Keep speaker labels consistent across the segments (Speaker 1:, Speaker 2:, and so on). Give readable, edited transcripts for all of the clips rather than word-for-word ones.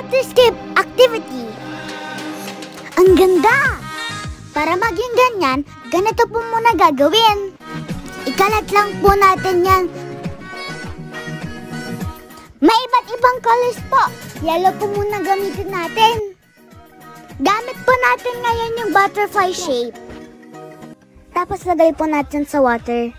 Speaker 1: waterscape activity. Ang ganda! Para maging ganyan, ganito po muna gagawin. Ikalat lang po natin yan. May iba't ibang colors po. Yellow po muna gamitin natin. Gamit po natin ngayon yung butterfly shape. Tapos lagay po natin sa water.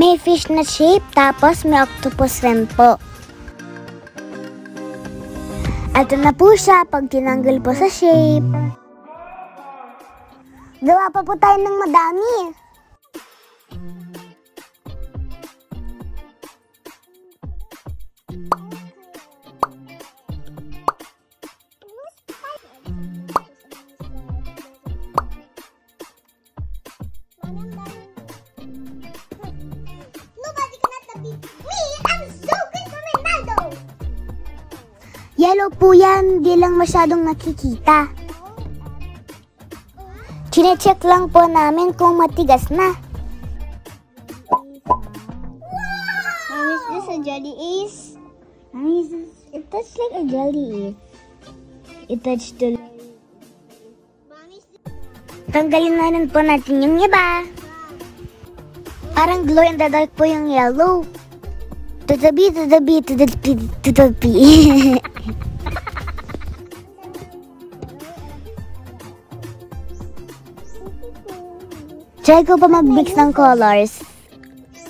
Speaker 1: May fish na shape, tapos may octopus rin po. Ito na po siya pag tinanggal po sa shape. Gawa pa po tayo ng madami. Yellow po yan, di lang masyadong nakikita. Chine-check lang po namin kung matigas na.
Speaker 2: Mom, is this a jelly ace? Mommy, it touched like a jelly ace. It touched the...
Speaker 1: Tanggalin na rin po natin yung iba. Parang glow in the dark po yung yellow. To the B, to the B, to the B, to the B. Try ko pa mag-mix ng colors.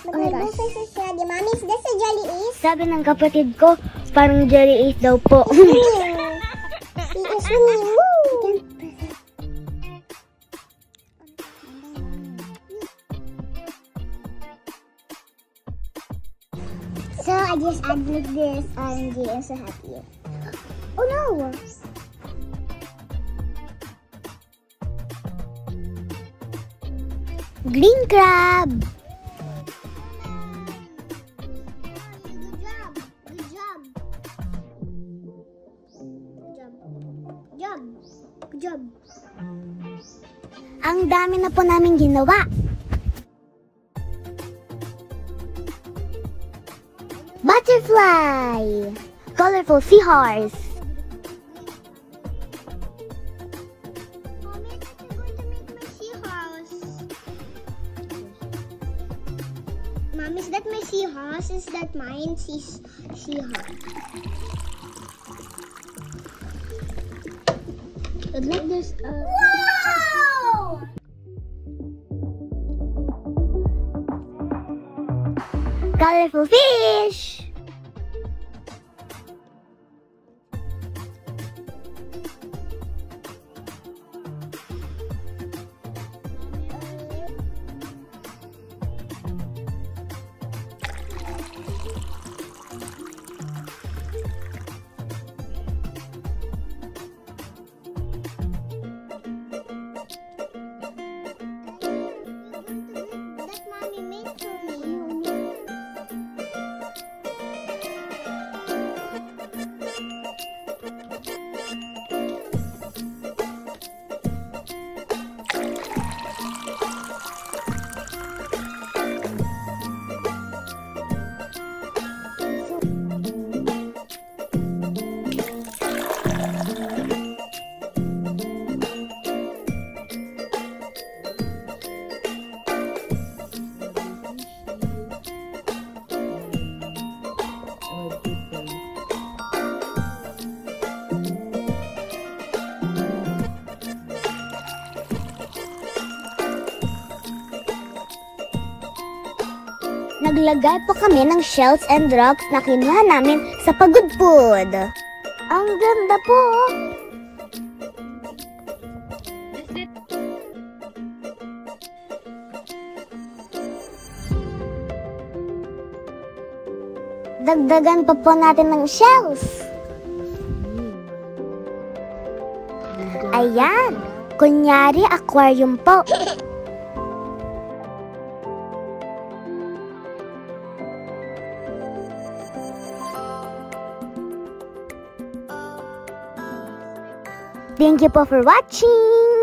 Speaker 2: Oh my gosh. This is jelly. Mommy, is this a jelly ace?
Speaker 1: Sabi ng kapatid ko, parang jelly ace daw po.
Speaker 2: She is swimming. Woo! So I just added this and I'm so happy. Oh no!
Speaker 1: Green crab.
Speaker 2: Good job. Good job. Good job. Good job.
Speaker 1: Ang dami na po namin ginawa. Butterfly. Colorful seahorse.
Speaker 2: Mommy, I think you're going to make my seahorse. Mom, is that my seahorse? Is that mine? Seahorse. I'd like this.
Speaker 1: Wow! Colorful fish.
Speaker 2: That mommy made for me.
Speaker 1: Naglagay po kami ng shells and rocks na kinuha namin sa pagod food. Ang ganda po! Dagdagan pa po natin ng shells. Ayan! Kunyari aquarium po. Thank you po for watching!